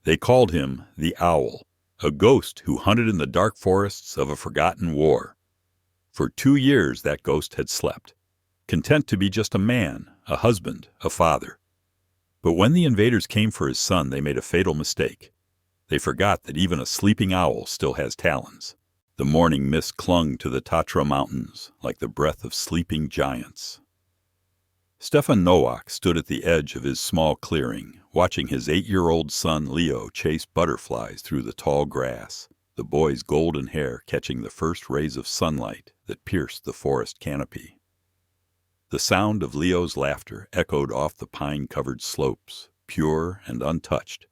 They called him the Owl, a ghost who hunted in the dark forests of a forgotten war. For 2 years that ghost had slept, content to be just a man, a husband, a father. But when the invaders came for his son, they made a fatal mistake. They forgot that even a sleeping owl still has talons. The morning mist clung to the Tatra Mountains like the breath of sleeping giants. Stefan Nowak stood at the edge of his small clearing, watching his 8-year-old son Leo chase butterflies through the tall grass, the boy's golden hair catching the first rays of sunlight that pierced the forest canopy. The sound of Leo's laughter echoed off the pine-covered slopes, pure and untouched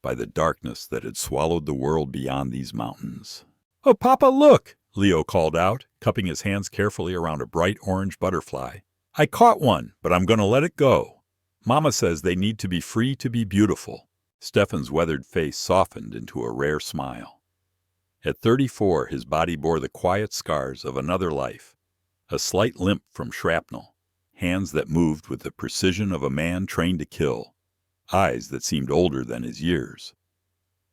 by the darkness that had swallowed the world beyond these mountains. "Oh, Papa, look!" Leo called out, cupping his hands carefully around a bright orange butterfly. "I caught one, but I'm going to let it go. Mama says they need to be free to be beautiful." Stefan's weathered face softened into a rare smile. At 34, his body bore the quiet scars of another life, a slight limp from shrapnel, hands that moved with the precision of a man trained to kill, eyes that seemed older than his years.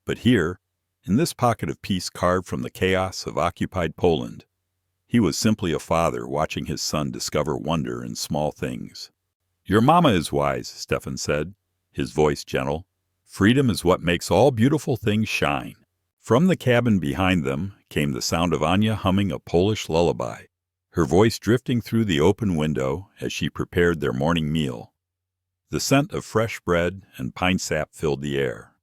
But here, in this pocket of peace carved from the chaos of occupied Poland, he was simply a father watching his son discover wonder in small things. "Your mama is wise," Stefan said, his voice gentle. "Freedom is what makes all beautiful things shine." From the cabin behind them came the sound of Anya humming a Polish lullaby, her voice drifting through the open window as she prepared their morning meal. The scent of fresh bread and pine sap filled the air.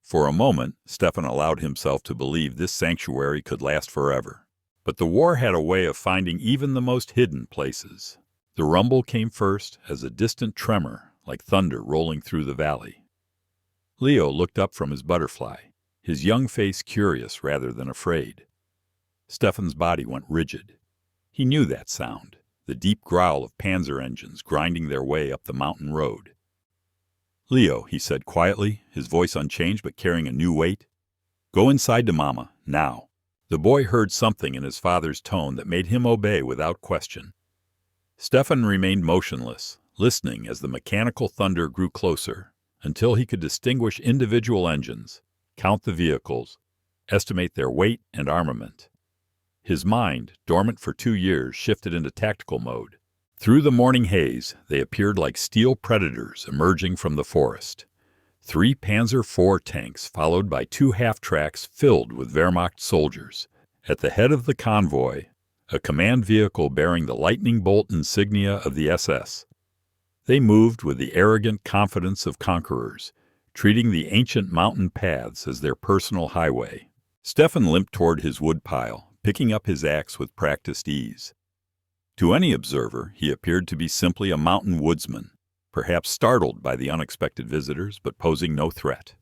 For a moment, Stefan allowed himself to believe this sanctuary could last forever. But the war had a way of finding even the most hidden places. The rumble came first as a distant tremor, like thunder rolling through the valley. Leo looked up from his butterfly, his young face curious rather than afraid. Stefan's body went rigid. He knew that sound, the deep growl of panzer engines grinding their way up the mountain road. "Leo," he said quietly, his voice unchanged but carrying a new weight. "Go inside to Mama, now." The boy heard something in his father's tone that made him obey without question. Stefan remained motionless, listening as the mechanical thunder grew closer, until he could distinguish individual engines, count the vehicles, estimate their weight and armament. His mind, dormant for 2 years, shifted into tactical mode. Through the morning haze, they appeared like steel predators emerging from the forest. 3 Panzer IV tanks followed by 2 half-tracks filled with Wehrmacht soldiers. At the head of the convoy, a command vehicle bearing the lightning bolt insignia of the SS. They moved with the arrogant confidence of conquerors, treating the ancient mountain paths as their personal highway. Stefan limped toward his woodpile, picking up his axe with practiced ease. To any observer, he appeared to be simply a mountain woodsman, perhaps startled by the unexpected visitors, but posing no threat.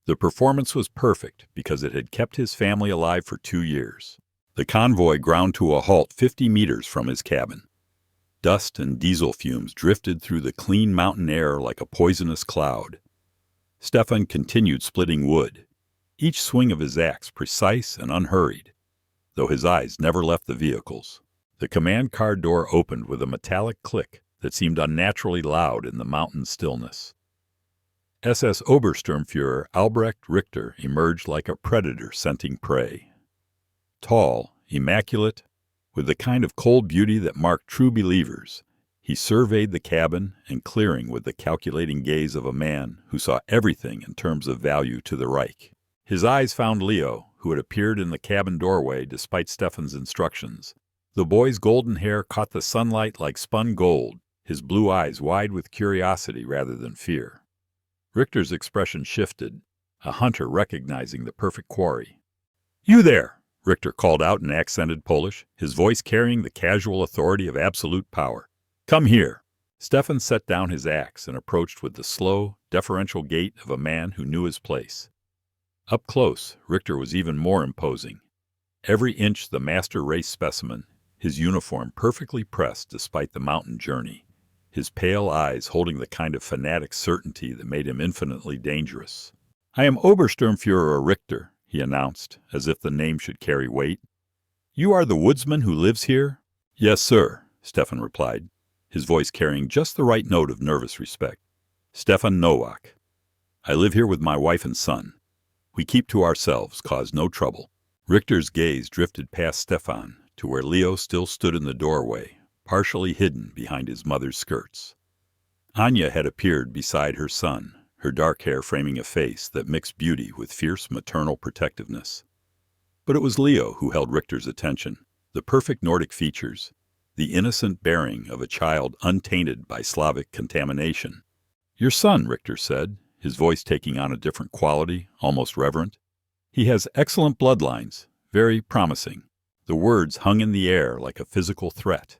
The performance was perfect because it had kept his family alive for 2 years. The convoy ground to a halt 50 meters from his cabin. Dust and diesel fumes drifted through the clean mountain air like a poisonous cloud. Stefan continued splitting wood, each swing of his axe precise and unhurried, though his eyes never left the vehicles. The command car door opened with a metallic click that seemed unnaturally loud in the mountain stillness. SS Obersturmführer Albrecht Richter emerged like a predator scenting prey. Tall, immaculate, with the kind of cold beauty that marked true believers, he surveyed the cabin and clearing with the calculating gaze of a man who saw everything in terms of value to the Reich. His eyes found Leo, who had appeared in the cabin doorway despite Stefan's instructions. The boy's golden hair caught the sunlight like spun gold, his blue eyes wide with curiosity rather than fear. Richter's expression shifted, a hunter recognizing the perfect quarry. "You there!" Richter called out in accented Polish, his voice carrying the casual authority of absolute power. "Come here." Stefan set down his axe and approached with the slow, deferential gait of a man who knew his place. Up close, Richter was even more imposing. Every inch the master race specimen, his uniform perfectly pressed despite the mountain journey, his pale eyes holding the kind of fanatic certainty that made him infinitely dangerous. "I am Obersturmführer Richter," he announced, as if the name should carry weight. "You are the woodsman who lives here?" "Yes, sir," Stefan replied, his voice carrying just the right note of nervous respect. "Stefan Nowak. I live here with my wife and son. We keep to ourselves, cause no trouble." Richter's gaze drifted past Stefan to where Leo still stood in the doorway, partially hidden behind his mother's skirts. Anya had appeared beside her son, her dark hair framing a face that mixed beauty with fierce maternal protectiveness. But it was Leo who held Richter's attention, the perfect Nordic features, the innocent bearing of a child untainted by Slavic contamination. "Your son," Richter said, his voice taking on a different quality, almost reverent. "He has excellent bloodlines, very promising." The words hung in the air like a physical threat.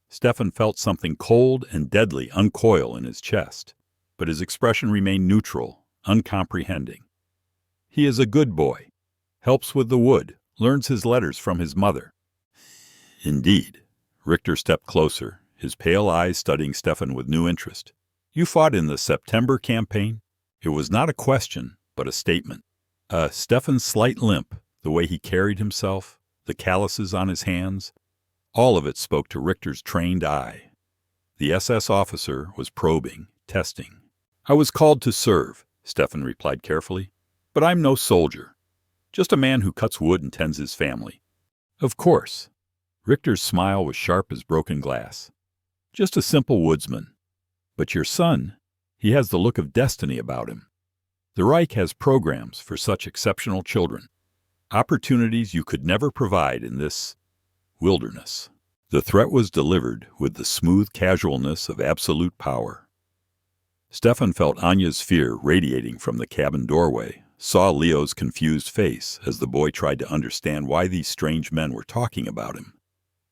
Stefan felt something cold and deadly uncoil in his chest, but his expression remained neutral, uncomprehending. "He is a good boy, helps with the wood, learns his letters from his mother." "Indeed." Richter stepped closer, his pale eyes studying Stefan with new interest. "You fought in the September campaign?" It was not a question, but a statement. Stefan's slight limp, the way he carried himself, the calluses on his hands, all of it spoke to Richter's trained eye. The SS officer was probing, testing. "I was called to serve," Stefan replied carefully, "but I'm no soldier. Just a man who cuts wood and tends his family." "Of course." Richter's smile was sharp as broken glass. "Just a simple woodsman. But your son, he has the look of destiny about him. The Reich has programs for such exceptional children, opportunities you could never provide in this wilderness." The threat was delivered with the smooth casualness of absolute power. Stefan felt Anya's fear radiating from the cabin doorway, saw Leo's confused face as the boy tried to understand why these strange men were talking about him.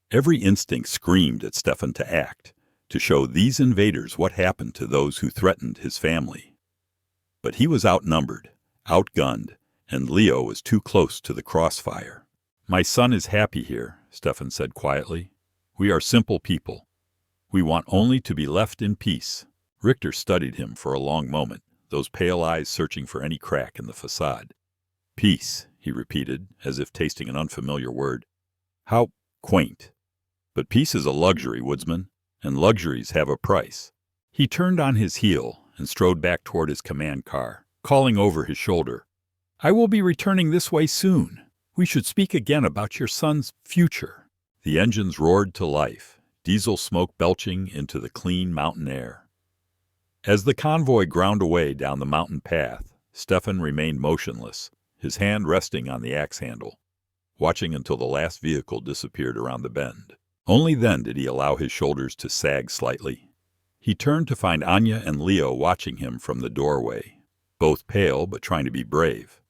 Every instinct screamed at Stefan to act, to show these invaders what happened to those who threatened his family. But he was outnumbered, outgunned, and Leo was too close to the crossfire. "My son is happy here," Stefan said quietly. "We are simple people. We want only to be left in peace." Richter studied him for a long moment, those pale eyes searching for any crack in the facade. "Peace," he repeated, as if tasting an unfamiliar word. "How quaint. But peace is a luxury, woodsman, and luxuries have a price." He turned on his heel and strode back toward his command car, calling over his shoulder, "I will be returning this way soon. We should speak again about your son's future." The engines roared to life, diesel smoke belching into the clean mountain air. As the convoy ground away down the mountain path, Stefan remained motionless, his hand resting on the axe handle, watching until the last vehicle disappeared around the bend. Only then did he allow his shoulders to sag slightly. He turned to find Anya and Leo watching him from the doorway, both pale but trying to be brave.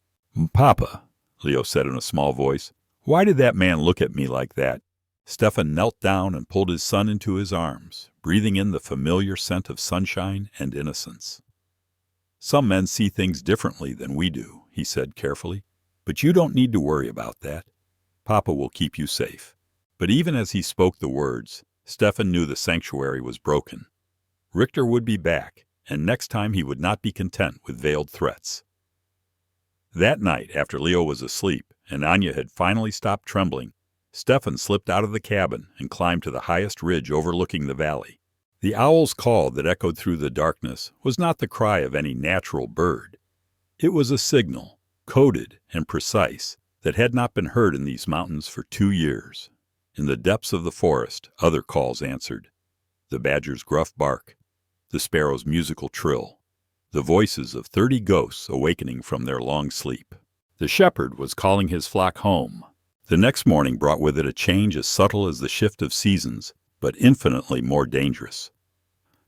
"Papa," Leo said in a small voice, "why did that man look at me like that?" Stefan knelt down and pulled his son into his arms, breathing in the familiar scent of sunshine and innocence. "Some men see things differently than we do," he said carefully, "but you don't need to worry about that. Papa will keep you safe." But even as he spoke the words, Stefan knew the sanctuary was broken. Richter would be back, and next time he would not be content with veiled threats. That night, after Leo was asleep and Anya had finally stopped trembling, Stefan slipped out of the cabin and climbed to the highest ridge overlooking the valley. The owl's call that echoed through the darkness was not the cry of any natural bird. It was a signal, coded and precise, that had not been heard in these mountains for 2 years. In the depths of the forest, other calls answered. The badger's gruff bark, the sparrow's musical trill, the voices of 30 ghosts awakening from their long sleep. The shepherd was calling his flock home. The next morning brought with it a change as subtle as the shift of seasons, but infinitely more dangerous.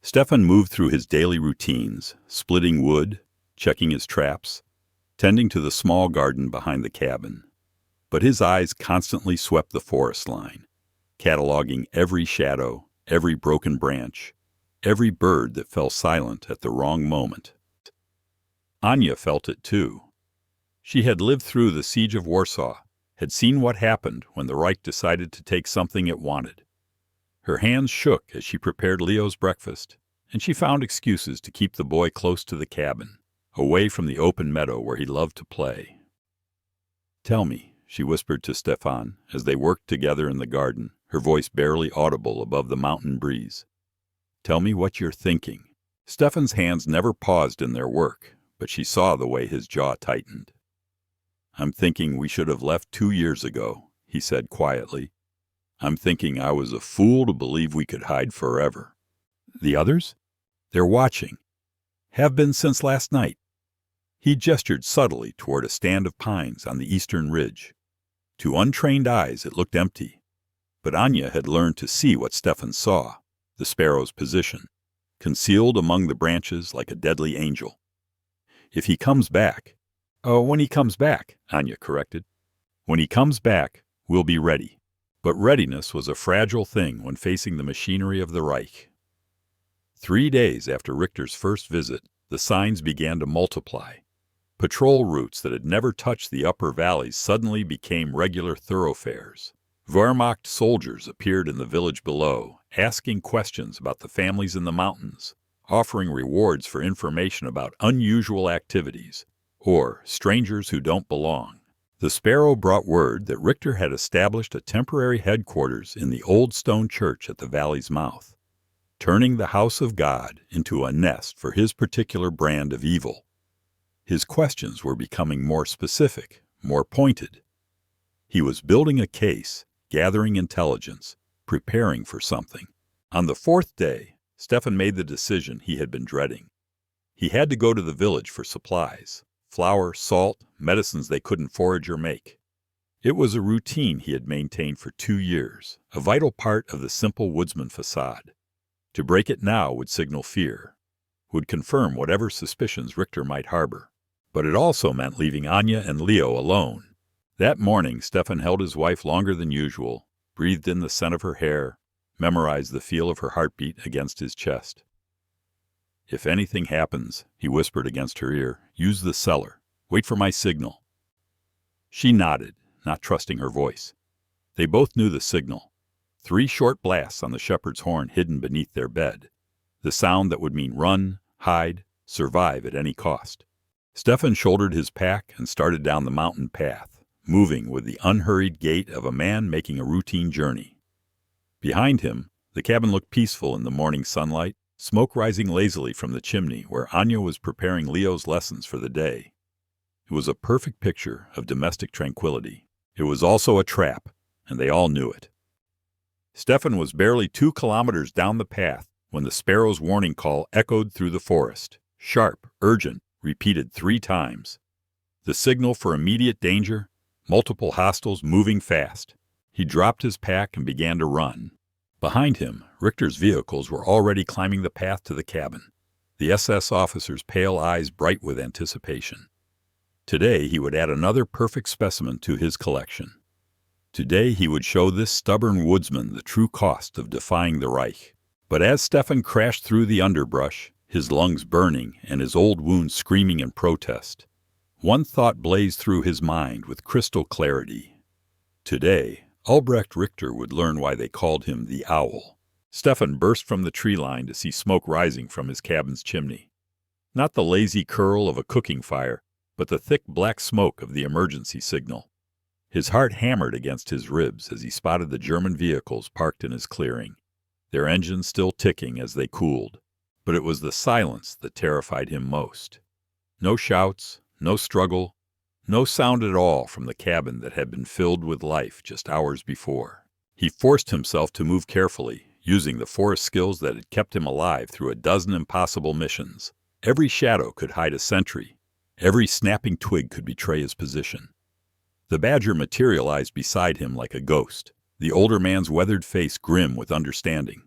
Stefan moved through his daily routines, splitting wood, checking his traps, tending to the small garden behind the cabin. But his eyes constantly swept the forest line, cataloging every shadow, every broken branch, every bird that fell silent at the wrong moment. Anya felt it too. She had lived through the siege of Warsaw, had seen what happened when the Reich decided to take something it wanted. Her hands shook as she prepared Leo's breakfast, and she found excuses to keep the boy close to the cabin, away from the open meadow where he loved to play. "Tell me," she whispered to Stefan as they worked together in the garden, her voice barely audible above the mountain breeze. "Tell me what you're thinking." Stefan's hands never paused in their work, but she saw the way his jaw tightened. "I'm thinking we should have left 2 years ago," he said quietly. "I'm thinking I was a fool to believe we could hide forever." "The others?" "They're watching. Have been since last night." He gestured subtly toward a stand of pines on the eastern ridge. To untrained eyes it looked empty, but Anya had learned to see what Stefan saw, the sparrow's position, concealed among the branches like a deadly angel. "If he comes back—" "Oh, when he comes back," Anya corrected. "When he comes back, we'll be ready." But readiness was a fragile thing when facing the machinery of the Reich. 3 days after Richter's first visit, the signs began to multiply. Patrol routes that had never touched the upper valleys suddenly became regular thoroughfares. Wehrmacht soldiers appeared in the village below, asking questions about the families in the mountains, offering rewards for information about unusual activities, or strangers who don't belong. The Sparrow brought word that Richter had established a temporary headquarters in the old stone church at the valley's mouth, turning the house of God into a nest for his particular brand of evil. His questions were becoming more specific, more pointed. He was building a case, gathering intelligence, preparing for something. On the 4th day, Stefan made the decision he had been dreading. He had to go to the village for supplies: flour, salt, medicines they couldn't forage or make. It was a routine he had maintained for 2 years, a vital part of the simple woodsman facade. To break it now would signal fear, would confirm whatever suspicions Richter might harbor. But it also meant leaving Anya and Leo alone. That morning, Stefan held his wife longer than usual, breathed in the scent of her hair, memorized the feel of her heartbeat against his chest. "If anything happens," he whispered against her ear, "use the cellar. Wait for my signal." She nodded, not trusting her voice. They both knew the signal. 3 short blasts on the shepherd's horn hidden beneath their bed. The sound that would mean run, hide, survive at any cost. Stefan shouldered his pack and started down the mountain path, moving with the unhurried gait of a man making a routine journey. Behind him, the cabin looked peaceful in the morning sunlight, smoke rising lazily from the chimney where Anya was preparing Leo's lessons for the day. It was a perfect picture of domestic tranquility. It was also a trap, and they all knew it. Stefan was barely 2 kilometers down the path when the sparrow's warning call echoed through the forest, sharp, urgent, repeated 3 times. The signal for immediate danger, multiple hostiles moving fast. He dropped his pack and began to run. Behind him, Richter's vehicles were already climbing the path to the cabin, the SS officer's pale eyes bright with anticipation. Today he would add another perfect specimen to his collection. Today he would show this stubborn woodsman the true cost of defying the Reich. But as Stefan crashed through the underbrush, his lungs burning and his old wounds screaming in protest, one thought blazed through his mind with crystal clarity. Today, Albrecht Richter would learn why they called him the Owl. Stefan burst from the tree line to see smoke rising from his cabin's chimney. Not the lazy curl of a cooking fire, but the thick black smoke of the emergency signal. His heart hammered against his ribs as he spotted the German vehicles parked in his clearing, their engines still ticking as they cooled. But it was the silence that terrified him most. No shouts, no struggle, no sound at all from the cabin that had been filled with life just hours before. He forced himself to move carefully, using the forest skills that had kept him alive through a dozen impossible missions. Every shadow could hide a sentry. Every snapping twig could betray his position. The badger materialized beside him like a ghost, the older man's weathered face grim with understanding.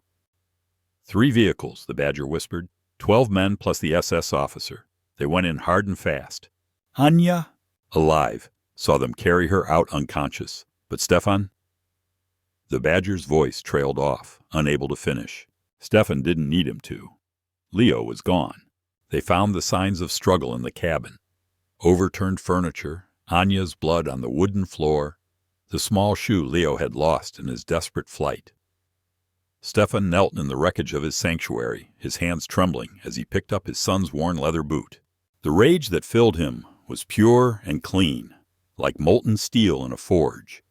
3 vehicles, the badger whispered. 12 men plus the SS officer. They went in hard and fast. Anya, alive, saw them carry her out unconscious. But Stefan? The badger's voice trailed off, unable to finish. Stefan didn't need him to. Leo was gone. They found the signs of struggle in the cabin. Overturned furniture, Anya's blood on the wooden floor, the small shoe Leo had lost in his desperate flight. Stefan knelt in the wreckage of his sanctuary, his hands trembling as he picked up his son's worn leather boot. The rage that filled him was pure and clean, like molten steel in a forge.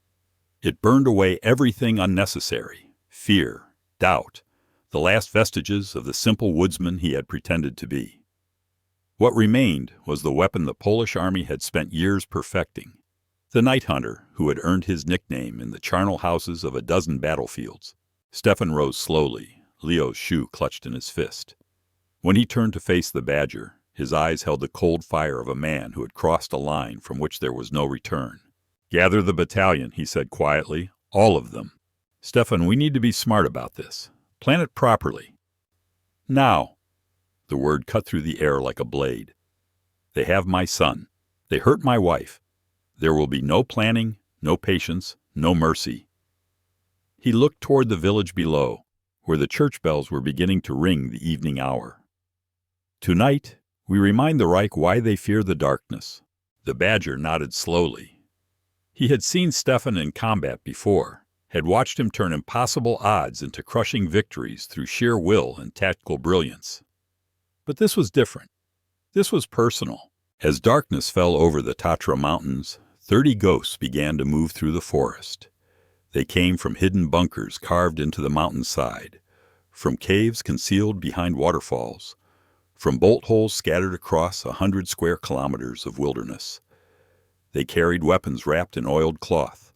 It burned away everything unnecessary, fear, doubt, the last vestiges of the simple woodsman he had pretended to be. What remained was the weapon the Polish army had spent years perfecting. The night hunter, who had earned his nickname in the charnel houses of a dozen battlefields. Stefan rose slowly, Leo's shoe clutched in his fist. When he turned to face the badger, his eyes held the cold fire of a man who had crossed a line from which there was no return. "Gather the battalion," he said quietly. "All of them. Stefan, we need to be smart about this. Plan it properly. Now." The word cut through the air like a blade. "They have my son. They hurt my wife. There will be no planning, no patience, no mercy." He looked toward the village below, where the church bells were beginning to ring the evening hour. "Tonight, we remind the Reich why they fear the darkness." The badger nodded slowly. He had seen Stefan in combat before, had watched him turn impossible odds into crushing victories through sheer will and tactical brilliance. But this was different. This was personal. As darkness fell over the Tatra Mountains, 30 ghosts began to move through the forest. They came from hidden bunkers carved into the mountainside, from caves concealed behind waterfalls, from bolt holes scattered across 100 square kilometers of wilderness. They carried weapons wrapped in oiled cloth,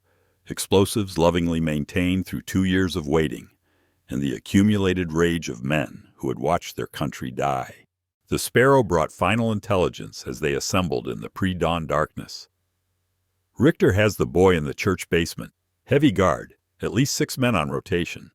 explosives lovingly maintained through 2 years of waiting, and the accumulated rage of men who had watched their country die. The Sparrow brought final intelligence as they assembled in the pre-dawn darkness. "Richter has the boy in the church basement. Heavy guard, at least 6 men on rotation.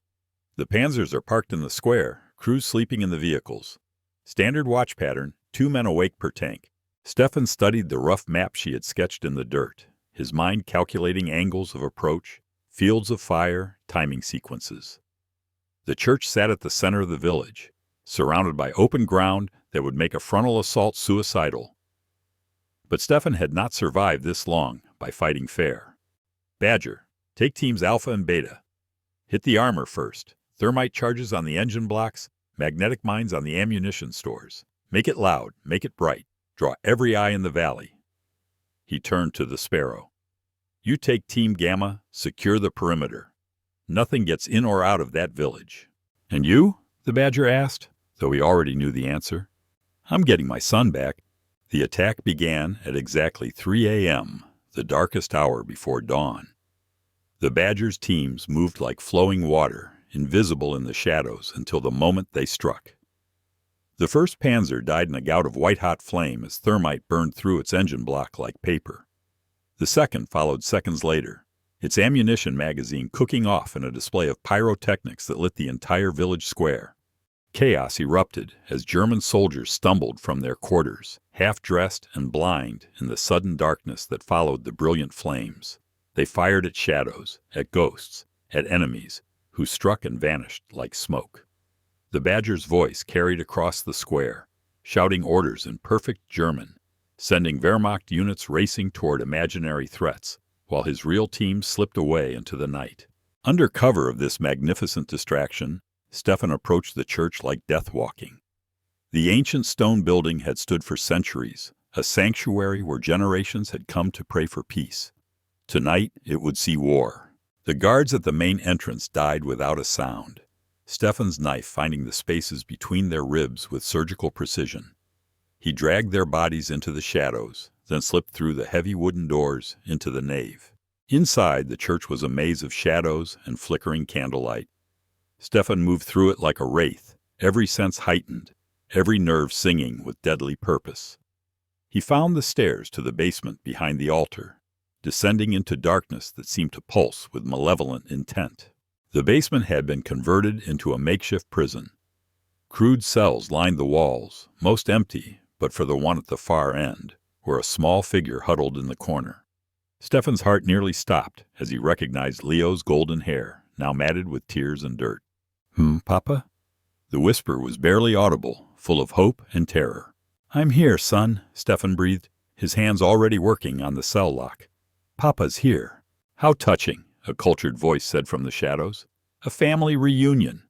The panzers are parked in the square, crews sleeping in the vehicles. Standard watch pattern, 2 men awake per tank." Stefan studied the rough map she had sketched in the dirt, his mind calculating angles of approach, fields of fire, timing sequences. The church sat at the center of the village, surrounded by open ground that would make a frontal assault suicidal. But Stefan had not survived this long by fighting fair. "Badger, take teams Alpha and Beta. Hit the armor first. Thermite charges on the engine blocks, magnetic mines on the ammunition stores. Make it loud, make it bright. Draw every eye in the valley." He turned to the Sparrow. "You take Team Gamma, secure the perimeter. Nothing gets in or out of that village." "And you?" the badger asked, though he already knew the answer. "I'm getting my son back." The attack began at exactly 3 a.m., the darkest hour before dawn. The badger's teams moved like flowing water, invisible in the shadows until the moment they struck. The first panzer died in a gout of white-hot flame as thermite burned through its engine block like paper. The second followed seconds later, its ammunition magazine cooking off in a display of pyrotechnics that lit the entire village square. Chaos erupted as German soldiers stumbled from their quarters, half-dressed and blind in the sudden darkness that followed the brilliant flames. They fired at shadows, at ghosts, at enemies, who struck and vanished like smoke. The badger's voice carried across the square, shouting orders in perfect German, sending Wehrmacht units racing toward imaginary threats, while his real team slipped away into the night. Under cover of this magnificent distraction, Stefan approached the church like death walking. The ancient stone building had stood for centuries, a sanctuary where generations had come to pray for peace. Tonight it would see war. The guards at the main entrance died without a sound, Stefan's knife finding the spaces between their ribs with surgical precision. He dragged their bodies into the shadows, then slipped through the heavy wooden doors into the nave. Inside, the church was a maze of shadows and flickering candlelight. Stefan moved through it like a wraith, every sense heightened, every nerve singing with deadly purpose. He found the stairs to the basement behind the altar, descending into darkness that seemed to pulse with malevolent intent. The basement had been converted into a makeshift prison. Crude cells lined the walls, most empty, but for the one at the far end, where a small figure huddled in the corner. Stefan's heart nearly stopped as he recognized Leo's golden hair, now matted with tears and dirt. Papa?" The whisper was barely audible, full of hope and terror. "I'm here, son," Stefan breathed, his hands already working on the cell lock. "Papa's here." "How touching," a cultured voice said from the shadows. "A family reunion."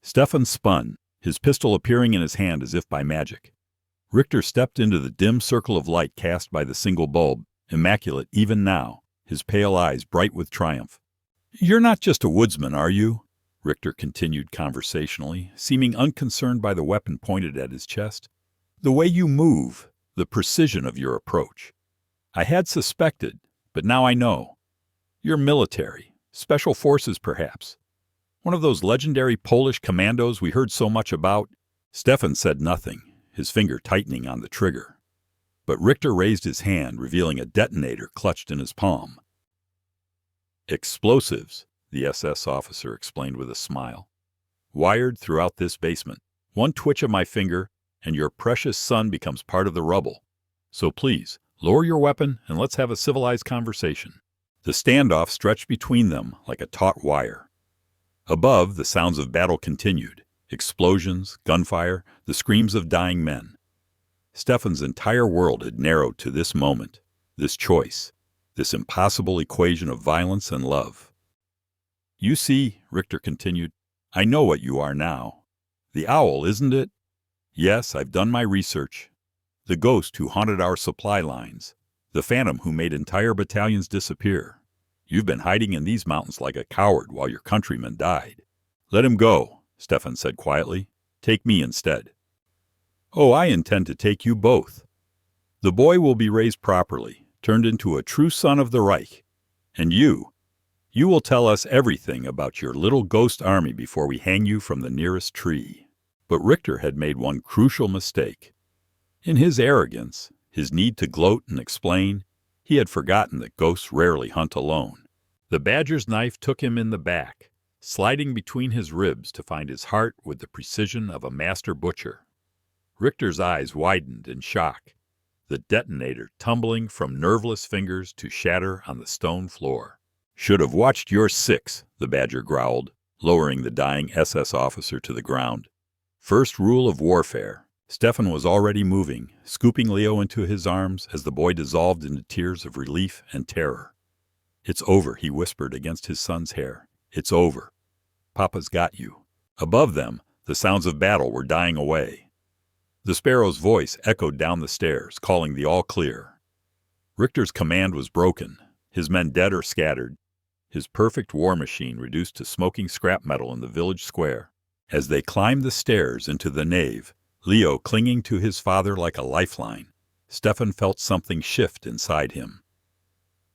Stefan spun, his pistol appearing in his hand as if by magic. Richter stepped into the dim circle of light cast by the single bulb, immaculate even now, his pale eyes bright with triumph. "You're not just a woodsman, are you?" Richter continued conversationally, seeming unconcerned by the weapon pointed at his chest. The way you move, the precision of your approach. I had suspected, but now I know. You're military, special forces perhaps. One of those legendary Polish commandos we heard so much about. Stefan said nothing, his finger tightening on the trigger. But Richter raised his hand, revealing a detonator clutched in his palm. Explosives, the SS officer explained with a smile. Wired throughout this basement. One twitch of my finger, and your precious son becomes part of the rubble. So please, lower your weapon and let's have a civilized conversation. The standoff stretched between them like a taut wire. Above, the sounds of battle continued. Explosions, gunfire, the screams of dying men. Stefan's entire world had narrowed to this moment, this choice, this impossible equation of violence and love. You see, Richter continued, I know what you are now. The owl, isn't it? Yes, I've done my research. The ghost who haunted our supply lines. The phantom who made entire battalions disappear. You've been hiding in these mountains like a coward while your countrymen died. Let him go, Stefan said quietly. Take me instead. Oh, I intend to take you both. The boy will be raised properly, turned into a true son of the Reich. And you will tell us everything about your little ghost army before we hang you from the nearest tree. But Richter had made one crucial mistake. In his arrogance, his need to gloat and explain, he had forgotten that ghosts rarely hunt alone. The badger's knife took him in the back, sliding between his ribs to find his heart with the precision of a master butcher. Richter's eyes widened in shock, the detonator tumbling from nerveless fingers to shatter on the stone floor. Should have watched your six, the badger growled, lowering the dying SS officer to the ground. First rule of warfare. Stefan was already moving, scooping Leo into his arms as the boy dissolved into tears of relief and terror. It's over, he whispered against his son's hair. It's over. Papa's got you. Above them, the sounds of battle were dying away. The sparrow's voice echoed down the stairs, calling the all clear. Richter's command was broken, his men dead or scattered, his perfect war machine reduced to smoking scrap metal in the village square. As they climbed the stairs into the nave, Leo clinging to his father like a lifeline, Stefan felt something shift inside him.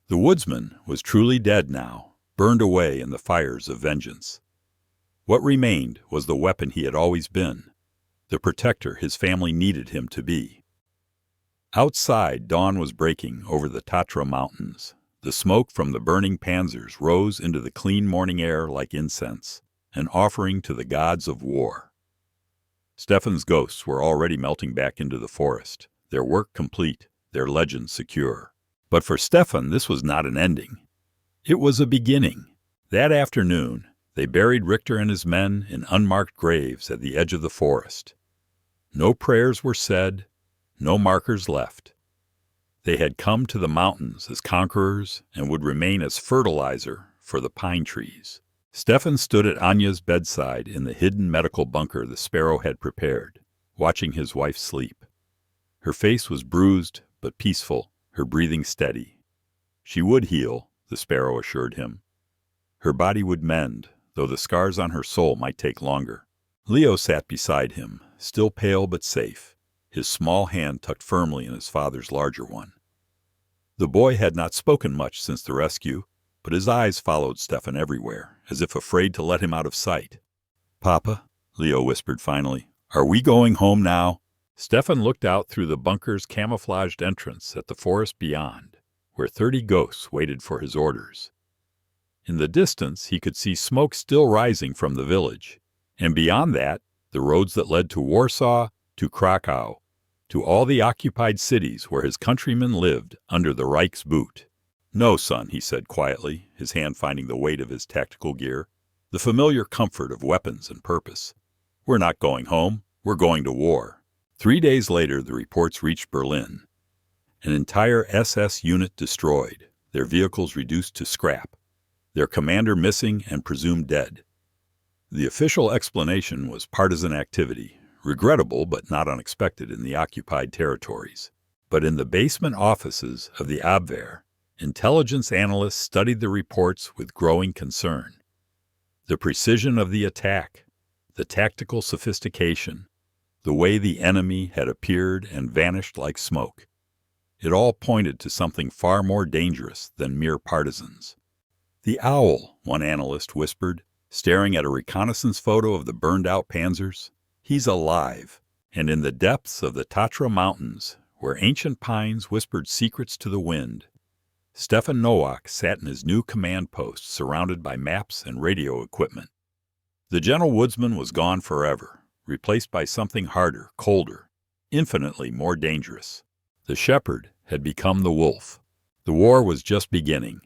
The woodsman was truly dead now, burned away in the fires of vengeance. What remained was the weapon he had always been, the protector his family needed him to be. Outside, dawn was breaking over the Tatra Mountains. The smoke from the burning panzers rose into the clean morning air like incense, an offering to the gods of war. Stefan's ghosts were already melting back into the forest, their work complete, their legend secure. But for Stefan, this was not an ending. It was a beginning. That afternoon, they buried Richter and his men in unmarked graves at the edge of the forest. No prayers were said, no markers left. They had come to the mountains as conquerors and would remain as fertilizer for the pine trees. Stefan stood at Anya's bedside in the hidden medical bunker the sparrow had prepared, watching his wife sleep. Her face was bruised but peaceful, her breathing steady. She would heal, the sparrow assured him. Her body would mend, though the scars on her soul might take longer. Leo sat beside him, still pale but safe, his small hand tucked firmly in his father's larger one. The boy had not spoken much since the rescue, but his eyes followed Stefan everywhere, as if afraid to let him out of sight. "Papa," Leo whispered finally, "are we going home now?" Stefan looked out through the bunker's camouflaged entrance at the forest beyond, where 30 ghosts waited for his orders. In the distance, he could see smoke still rising from the village, and beyond that, the roads that led to Warsaw, to Krakow, to all the occupied cities where his countrymen lived under the Reich's boot. "No, son," he said quietly, his hand finding the weight of his tactical gear, the familiar comfort of weapons and purpose. "We're not going home. We're going to war." 3 days later, the reports reached Berlin. An entire SS unit destroyed, their vehicles reduced to scrap, their commander missing and presumed dead. The official explanation was partisan activity, regrettable but not unexpected in the occupied territories. But in the basement offices of the Abwehr, intelligence analysts studied the reports with growing concern. The precision of the attack, the tactical sophistication, the way the enemy had appeared and vanished like smoke. It all pointed to something far more dangerous than mere partisans. "The owl," one analyst whispered, staring at a reconnaissance photo of the burned-out panzers. "He's alive, and in the depths of the Tatra Mountains, where ancient pines whispered secrets to the wind." Stefan Nowak sat in his new command post, surrounded by maps and radio equipment. The gentle woodsman was gone forever, replaced by something harder, colder, infinitely more dangerous. The shepherd had become the wolf. The war was just beginning,